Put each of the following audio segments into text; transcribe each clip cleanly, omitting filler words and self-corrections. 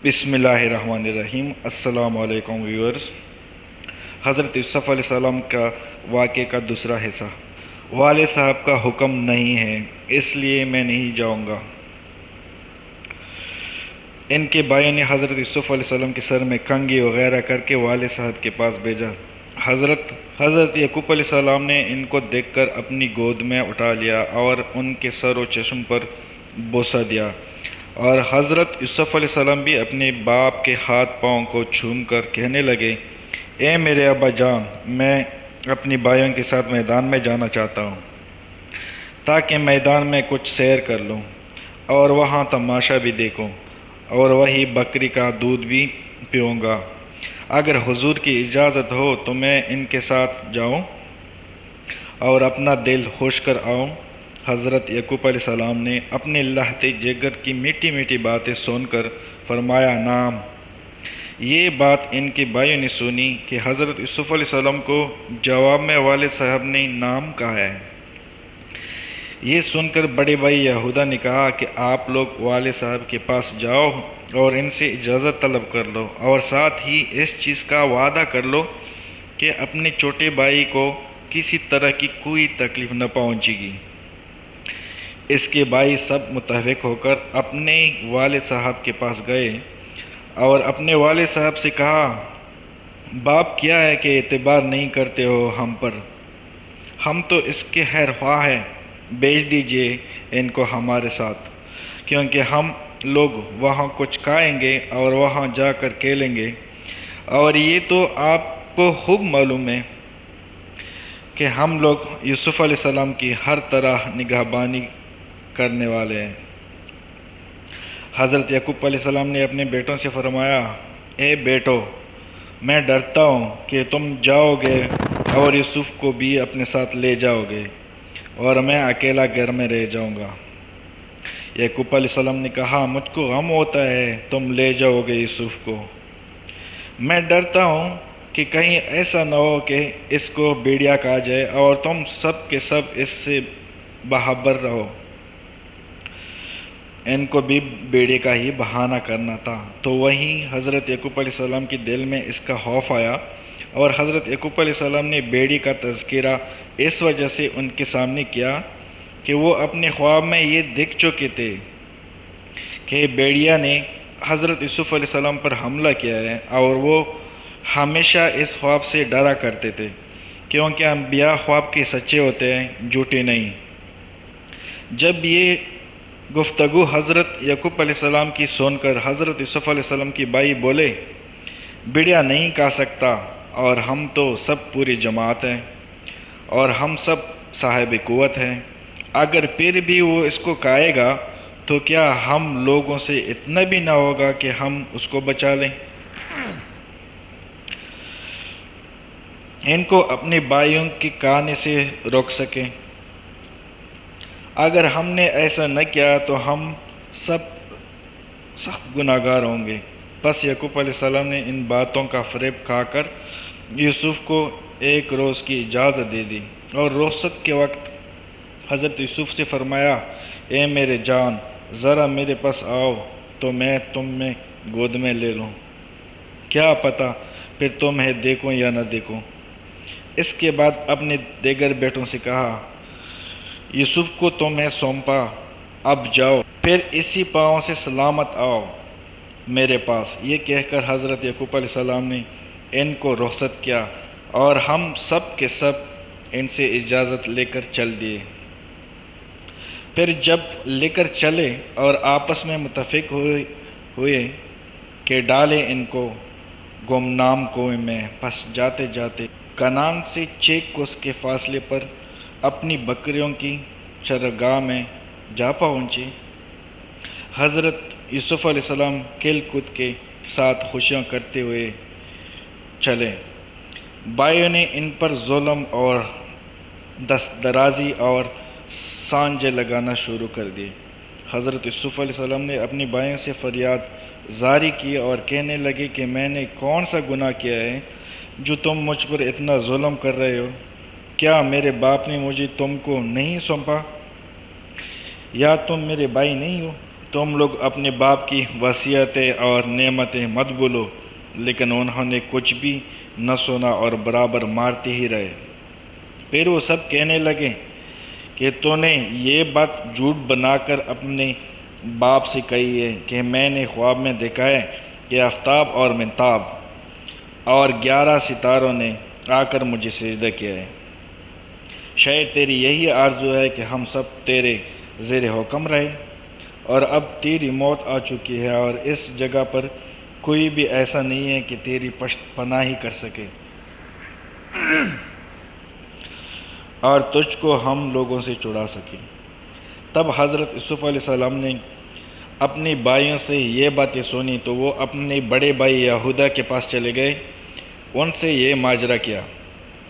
بسم اللہ الرحمن الرحیم۔ السلام علیکم ویورز۔ حضرت یوسف علیہ السلام کا واقعے کا دوسرا حصہ۔ والد صاحب کا حکم نہیں ہے اس لیے میں نہیں جاؤں گا۔ ان کے بھائیوں نے حضرت یوسف علیہ السلام کے سر میں کنگھی وغیرہ کر کے والد صاحب کے پاس بھیجا۔ حضرت یعقوب علیہ السلام نے ان کو دیکھ کر اپنی گود میں اٹھا لیا اور ان کے سر و چشم پر بوسہ دیا، اور حضرت یوسف علیہ السلام بھی اپنے باپ کے ہاتھ پاؤں کو چوم کر کہنے لگے، اے میرے ابا جان، میں اپنی بھائیوں کے ساتھ میدان میں جانا چاہتا ہوں تاکہ میدان میں کچھ سیر کر لوں اور وہاں تماشا بھی دیکھوں اور وہی بکری کا دودھ بھی پیوں گا۔ اگر حضور کی اجازت ہو تو میں ان کے ساتھ جاؤں اور اپنا دل خوش کر آؤں۔ حضرت یعقوب علیہ السلام نے اپنے لہتے جگر کی میٹھی میٹھی باتیں سن کر فرمایا، نام۔ یہ بات ان کے بھائیوں نے سنی کہ حضرت یوسف علیہ السلام کو جواب میں والد صاحب نے نام کہا ہے۔ یہ سن کر بڑے بھائی یہودا نے کہا کہ آپ لوگ والد صاحب کے پاس جاؤ اور ان سے اجازت طلب کر لو، اور ساتھ ہی اس چیز کا وعدہ کر لو کہ اپنے چھوٹے بھائی کو کسی طرح کی کوئی تکلیف نہ پہنچے گی۔ اس کے بھائی سب متفق ہو کر اپنے والد صاحب کے پاس گئے اور اپنے والد صاحب سے کہا، باپ کیا ہے کہ اعتبار نہیں کرتے ہو ہم پر؟ ہم تو اس کے خیر خواہ ہیں، بھیج دیجئے ان کو ہمارے ساتھ، کیونکہ ہم لوگ وہاں کچھ کھائیں گے اور وہاں جا کر کھیلیں گے، اور یہ تو آپ کو خوب معلوم ہے کہ ہم لوگ یوسف علیہ السلام کی ہر طرح نگہبانی کرنے والے ہیں۔ حضرت یعقوب علیہ السلام نے اپنے بیٹوں سے فرمایا، اے بیٹو، میں ڈرتا ہوں کہ تم جاؤ گے اور یوسف کو بھی اپنے ساتھ لے جاؤ گے اور میں اکیلا گھر میں رہ جاؤں گا۔ یعقوب علیہ السلام نے کہا، مجھ کو غم ہوتا ہے تم لے جاؤ گے یوسف کو۔ میں ڈرتا ہوں کہ کہیں ایسا نہ ہو کہ اس کو بھیڑیا کھا جائے اور تم سب کے سب اس سے باخبر رہو۔ ان کو بھی بیڑے کا ہی بہانہ کرنا تھا، تو وہیں حضرت یعقوب علیہ السلام کے دل میں اس کا خوف آیا، اور حضرت یعقوب علیہ السلام نے بیڑی کا تذکرہ اس وجہ سے ان کے سامنے کیا کہ وہ اپنے خواب میں یہ دیکھ چکے تھے کہ بیڑیا نے حضرت یوسف علیہ السلام پر حملہ کیا ہے، اور وہ ہمیشہ اس خواب سے ڈرا کرتے تھے، کیونکہ انبیاء خواب کے سچے ہوتے ہیں، جھوٹے نہیں۔ جب یہ گفتگو حضرت یعقوب علیہ السلام کی سن کر حضرت یوسف علیہ السلام کے بھائی بولے، بھیڑیا نہیں کھا سکتا، اور ہم تو سب پوری جماعت ہیں اور ہم سب صاحب قوت ہیں، اگر پھر بھی وہ اس کو کھائے گا تو کیا ہم لوگوں سے اتنا بھی نہ ہوگا کہ ہم اس کو بچا لیں؟ ان کو اپنے بھائیوں کے کھانے سے روک سکیں۔ اگر ہم نے ایسا نہ کیا تو ہم سب سخت گناہگار ہوں گے۔ بس یعقوب علیہ السلام نے ان باتوں کا فریب کھا کر یوسف کو ایک روز کی اجازت دے دی، اور رخصت کے وقت حضرت یوسف سے فرمایا، اے میرے جان، ذرا میرے پاس آؤ تو میں تمہیں گود میں لے لوں، کیا پتہ پھر تمہیں دیکھوں یا نہ دیکھوں۔ اس کے بعد اپنے دیگر بیٹوں سے کہا، یوسف کو تمہیں سونپا، اب جاؤ، پھر اسی پاؤں سے سلامت آؤ میرے پاس۔ یہ کہہ کر حضرت یعقوب علیہ السلام نے ان کو رخصت کیا، اور ہم سب کے سب ان سے اجازت لے کر چل دیے۔ پھر جب لے کر چلے اور آپس میں متفق ہوئے کہ ڈالیں ان کو گمنام کنویں میں، پس جاتے جاتے کنعان سے 6 کوس کے فاصلے پر اپنی بکریوں کی چرگاہ میں جا پہنچے۔ حضرت یوسف علیہ السلام کھیل کود کے ساتھ خوشیاں کرتے ہوئے چلے۔ بھائیوں نے ان پر ظلم اور دست درازی اور سانجے لگانا شروع کر دیے۔ حضرت یوسف علیہ السلام نے اپنے بھائیوں سے فریاد زاری کی اور کہنے لگے کہ میں نے کون سا گناہ کیا ہے جو تم مجھ پر اتنا ظلم کر رہے ہو؟ کیا میرے باپ نے مجھے تم کو نہیں سونپا؟ یا تم میرے بھائی نہیں ہو؟ تم لوگ اپنے باپ کی وصیتیں اور نعمتیں مت بھولو، لیکن انہوں نے کچھ بھی نہ سنا اور برابر مارتے ہی رہے۔ پھر وہ سب کہنے لگے کہ تو نے یہ بات جھوٹ بنا کر اپنے باپ سے کہی ہے کہ میں نے خواب میں دیکھا ہے کہ آفتاب اور مہتاب اور 11 ستاروں نے آ کر مجھے سجدہ کیا ہے۔ شاید تیری یہی آرزو ہے کہ ہم سب تیرے زیر حکم رہے، اور اب تیری موت آ چکی ہے اور اس جگہ پر کوئی بھی ایسا نہیں ہے کہ تیری پشت پناہی کر سکے، اور تجھ کو ہم لوگوں سے چھڑا سکے۔ تب حضرت یوسف علیہ السلام نے اپنی بھائیوں سے یہ باتیں سنی تو وہ اپنے بڑے بھائی یہودا کے پاس چلے گئے، ان سے یہ ماجرا کیا۔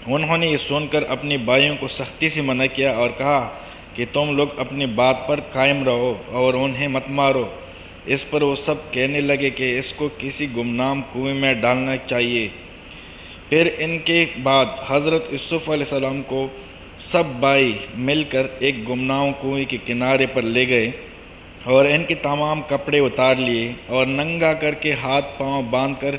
انہوں نے یہ سن کر اپنے بھائیوں کو سختی سے منع کیا اور کہا کہ تم لوگ اپنی بات پر قائم رہو اور انہیں مت مارو۔ اس پر وہ سب کہنے لگے کہ اس کو کسی گمنام کنویں میں ڈالنا چاہیے۔ پھر ان کے بعد حضرت یوسف علیہ السلام کو سب بھائی مل کر ایک گمنام کنویں کے کنارے پر لے گئے اور ان کے تمام کپڑے اتار لیے اور ننگا کر کے ہاتھ پاؤں باندھ کر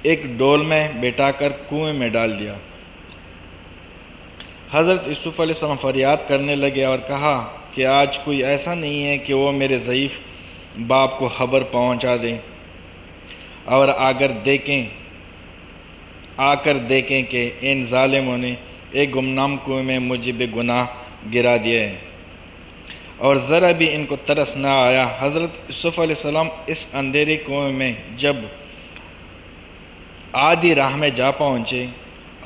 ایک ڈول میں بٹھا کر کنویں میں ڈال دیا۔ حضرت یوسف علیہ السلام فریاد کرنے لگے اور کہا کہ آج کوئی ایسا نہیں ہے کہ وہ میرے ضعیف باپ کو خبر پہنچا دیں اور آ کر دیکھیں کہ ان ظالموں نے ایک گمنام کنویں میں مجھے بے گناہ گرا دیا ہے، اور ذرا بھی ان کو ترس نہ آیا۔ حضرت یوسف علیہ السلام اس اندھیرے کنویں میں جب آدھی راہ میں جا پہنچے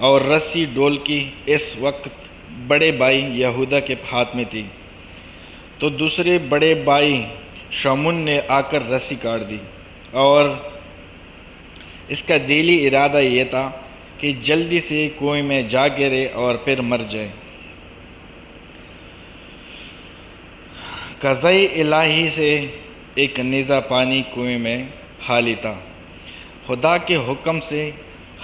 اور رسی ڈول کی اس وقت بڑے بھائی یہودا کے ہاتھ میں تھی، تو دوسرے بڑے بھائی شمون نے آ کر رسی کاٹ دی، اور اس کا دلی ارادہ یہ تھا کہ جلدی سے کنویں میں جا گرے اور پھر مر جائے۔ قضائے الہی سے ایک نیزہ پانی کنویں میں حالی تھا۔ خدا کے حکم سے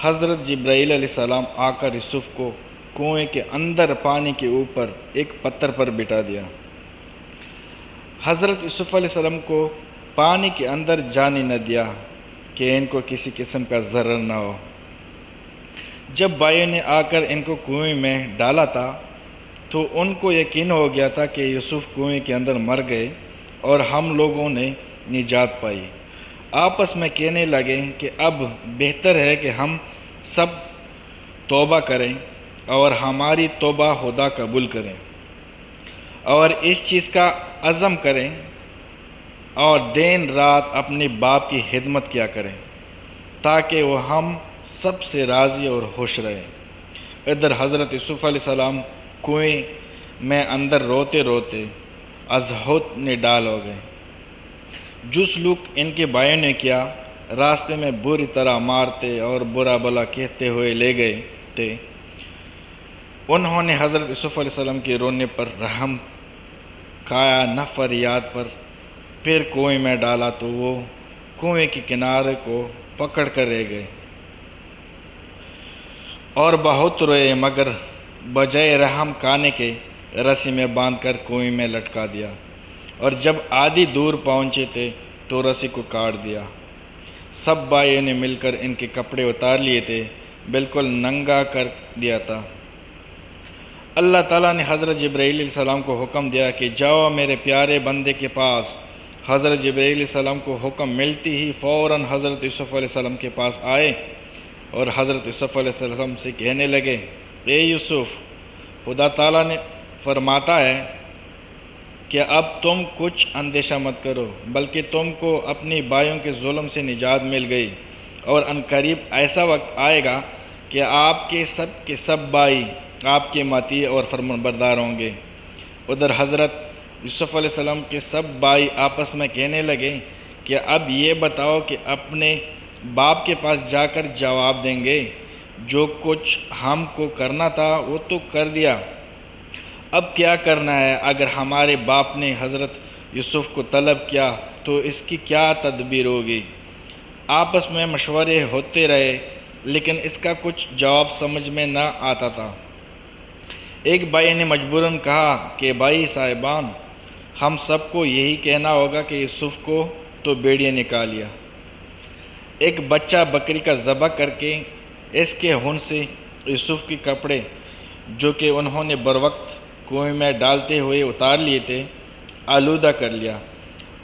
حضرت جبرائیل علیہ السلام آ کر یوسف کو کنویں کے اندر پانی کے اوپر ایک پتھر پر بٹھا دیا۔ حضرت یوسف علیہ السلام کو پانی کے اندر جانے نہ دیا کہ ان کو کسی قسم کا ضرر نہ ہو۔ جب بھائیوں نے آ کر ان کو کنویں میں ڈالا تھا تو ان کو یقین ہو گیا تھا کہ یوسف کنویں کے اندر مر گئے اور ہم لوگوں نے نجات پائی۔ آپس میں کہنے لگے کہ اب بہتر ہے کہ ہم سب توبہ کریں اور ہماری توبہ خدا قبول کریں، اور اس چیز کا عزم کریں اور دن رات اپنے باپ کی خدمت کیا کریں تاکہ وہ ہم سب سے راضی اور خوش رہے۔ ادھر حضرت یوسف علیہ السلام کنویں میں اندر روتے روتے از حد نڈال ہو گئے۔ جو سلوک ان کے بھائیوں نے کیا، راستے میں بری طرح مارتے اور برا بلا کہتے ہوئے لے گئے تھے، انہوں نے حضرت یوسف علیہ السلام کے رونے پر رحم کھایا نہ فریاد پر۔ پھر کنویں میں ڈالا تو وہ کنویں کے کنارے کو پکڑ کر رہ گئے اور بہت روئے، مگر بجائے رحم کھانے کے رسی میں باندھ کر کنویں میں لٹکا دیا، اور جب آدھی دور پہنچے تھے تو رسی کو کاٹ دیا۔ سب بھائیوں نے مل کر ان کے کپڑے اتار لیے تھے، بالکل ننگا کر دیا تھا۔ اللہ تعالیٰ نے حضرت جبرائیل علیہ السلام کو حکم دیا کہ جاؤ میرے پیارے بندے کے پاس۔ حضرت جبرائیل علیہ السلام کو حکم ملتی ہی فوراً حضرت یوسف علیہ السلام کے پاس آئے اور حضرت یوسف علیہ السلام سے کہنے لگے، اے یوسف، خدا تعالیٰ نے فرماتا ہے کہ اب تم کچھ اندیشہ مت کرو، بلکہ تم کو اپنی بھائیوں کے ظلم سے نجات مل گئی، اور عنقریب ایسا وقت آئے گا کہ آپ کے سب بھائی آپ کے مطیع اور فرمانبردار ہوں گے۔ ادھر حضرت یوسف علیہ السلام کے سب بھائی آپس میں کہنے لگے کہ اب یہ بتاؤ کہ اپنے باپ کے پاس جا کر جواب دیں گے، جو کچھ ہم کو کرنا تھا وہ تو کر دیا، اب کیا کرنا ہے؟ اگر ہمارے باپ نے حضرت یوسف کو طلب کیا تو اس کی کیا تدبیر ہوگی؟ آپس میں مشورے ہوتے رہے، لیکن اس کا کچھ جواب سمجھ میں نہ آتا تھا۔ ایک بھائی نے مجبوراً کہا کہ بھائی صاحبان، ہم سب کو یہی کہنا ہوگا کہ یوسف کو تو بھیڑیے نے کھا لیا۔ ایک بچہ بکری کا ذبح کر کے اس کے خون سے یوسف کے کپڑے جو کہ انہوں نے بروقت کنویں میں ڈالتے ہوئے اتار لیے تھے آلودہ کر لیا،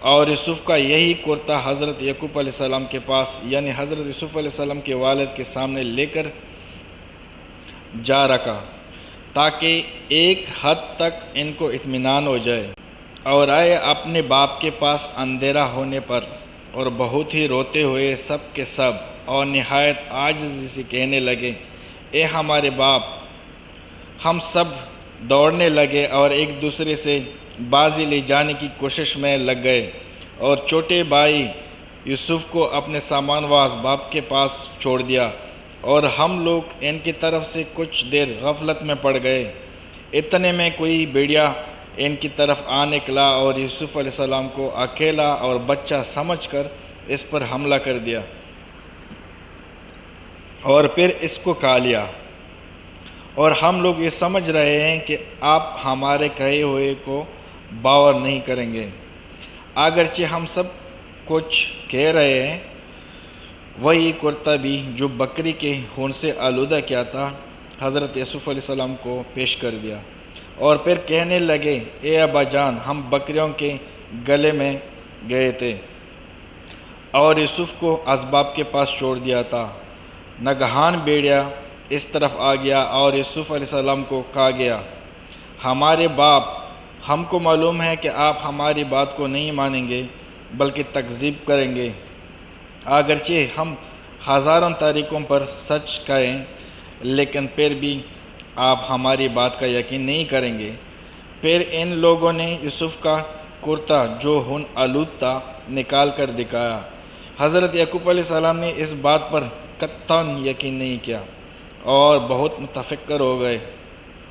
اور یوسف کا یہی کرتا حضرت یعقوب علیہ السلام کے پاس یعنی حضرت یوسف علیہ السلام کے والد کے سامنے لے کر جا رکھا تاکہ ایک حد تک ان کو اطمینان ہو جائے، اور آئے اپنے باپ کے پاس اندھیرا ہونے پر اور بہت ہی روتے ہوئے سب کے سب اور نہایت عاجزی سے کہنے لگے، اے ہمارے باپ۔ ہم سب دوڑنے لگے اور ایک دوسرے سے بازی لے جانے کی کوشش میں لگ گئے، اور چھوٹے بھائی یوسف کو اپنے سامان و اسباب کے پاس چھوڑ دیا، اور ہم لوگ ان کی طرف سے کچھ دیر غفلت میں پڑ گئے۔ اتنے میں کوئی بھیڑیا ان کی طرف آ نکلا اور یوسف علیہ السلام کو اکیلا اور بچہ سمجھ کر اس پر حملہ کر دیا اور پھر اس کو کھا لیا، اور ہم لوگ یہ سمجھ رہے ہیں کہ آپ ہمارے کہے ہوئے کو باور نہیں کریں گے، اگرچہ ہم سب کچھ کہہ رہے ہیں۔ وہی کرتا بھی جو بکری کے خون سے آلودہ کیا تھا حضرت یوسف علیہ السلام کو پیش کر دیا، اور پھر کہنے لگے، اے ابا جان، ہم بکریوں کے گلے میں گئے تھے اور یوسف کو اسباب کے پاس چھوڑ دیا تھا۔ ناگہان بھیڑیا اس طرف آ گیا اور یوسف علیہ السلام کو کہا گیا، ہمارے باپ، ہم کو معلوم ہے کہ آپ ہماری بات کو نہیں مانیں گے بلکہ تکذیب کریں گے، اگرچہ ہم ہزاروں طریقوں پر سچ کہیں لیکن پھر بھی آپ ہماری بات کا یقین نہیں کریں گے۔ پھر ان لوگوں نے یوسف کا کرتا جو خون آلود تھا نکال کر دکھایا۔ حضرت یعقوب علیہ السلام نے اس بات پر قطعاً یقین نہیں کیا اور بہت متفکر ہو گئے،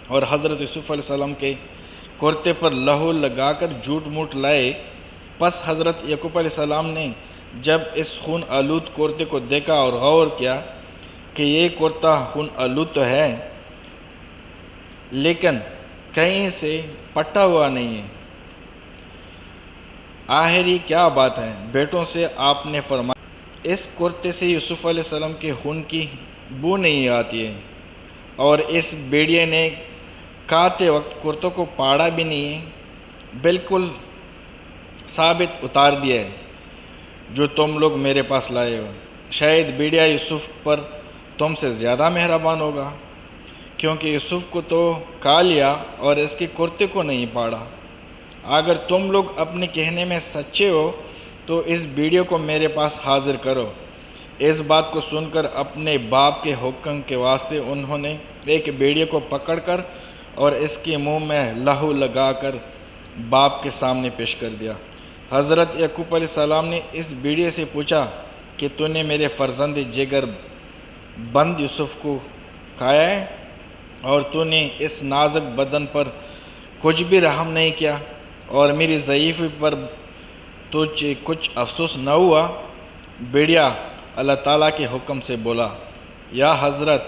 اور حضرت یوسف علیہ السلام کے کرتے پر لہو لگا کر جھوٹ موٹ لائے۔ پس حضرت یعقوب علیہ السلام نے جب اس خون آلود کرتے کو دیکھا اور غور کیا کہ یہ کرتا خون آلود تو ہے لیکن کہیں سے پٹا ہوا نہیں ہے، آخر یہ کیا بات ہے؟ بیٹوں سے آپ نے فرمایا، اس کرتے سے یوسف علیہ السلام کے خون کی بو نہیں آتی ہے، اور اس بھیڑیے نے کھاتے وقت کرتوں کو پاڑا بھی نہیں ہے، بالکل ثابت اتار دیا ہے جو تم لوگ میرے پاس لائے ہو۔ شاید بھیڑیا یوسف پر تم سے زیادہ مہربان ہوگا، کیونکہ یوسف کو تو کھا لیا اور اس کے کرتے کو نہیں پاڑا۔ اگر تم لوگ اپنے کہنے میں سچے ہو تو اس بھیڑیے کو میرے پاس حاضر کرو۔ اس بات کو سن کر اپنے باپ کے حکم کے واسطے انہوں نے ایک بھیڑیے کو پکڑ کر اور اس کے منہ میں لہو لگا کر باپ کے سامنے پیش کر دیا۔ حضرت یعقوب علیہ السلام نے اس بھیڑیے سے پوچھا کہ تو نے میرے فرزند جگر بند یوسف کو کھایا ہے، اور تو نے اس نازک بدن پر کچھ بھی رحم نہیں کیا، اور میری ضعیفی پر تجھے کچھ افسوس نہ ہوا؟ بھیڑیا اللہ تعالیٰ کے حکم سے بولا، یا حضرت،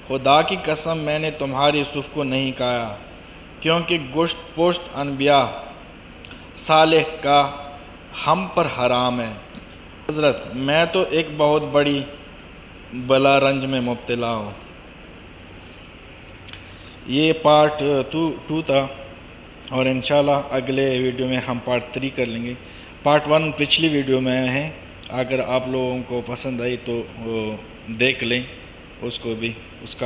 خدا کی قسم میں نے تمہارے یوسف کو نہیں کھایا، کیونکہ گوشت پوشت انبیاء صالح کا ہم پر حرام ہے۔ حضرت، میں تو ایک بہت بڑی بلا رنج میں مبتلا ہوں۔ یہ پارٹ 2 تھا، اور انشاءاللہ اگلے ویڈیو میں ہم پارٹ 3 کر لیں گے۔ پارٹ 1 پچھلی ویڈیو میں ہے، اگر آپ لوگوں کو پسند آئی تو وہ دیکھ لیں اس کو بھی، اس کا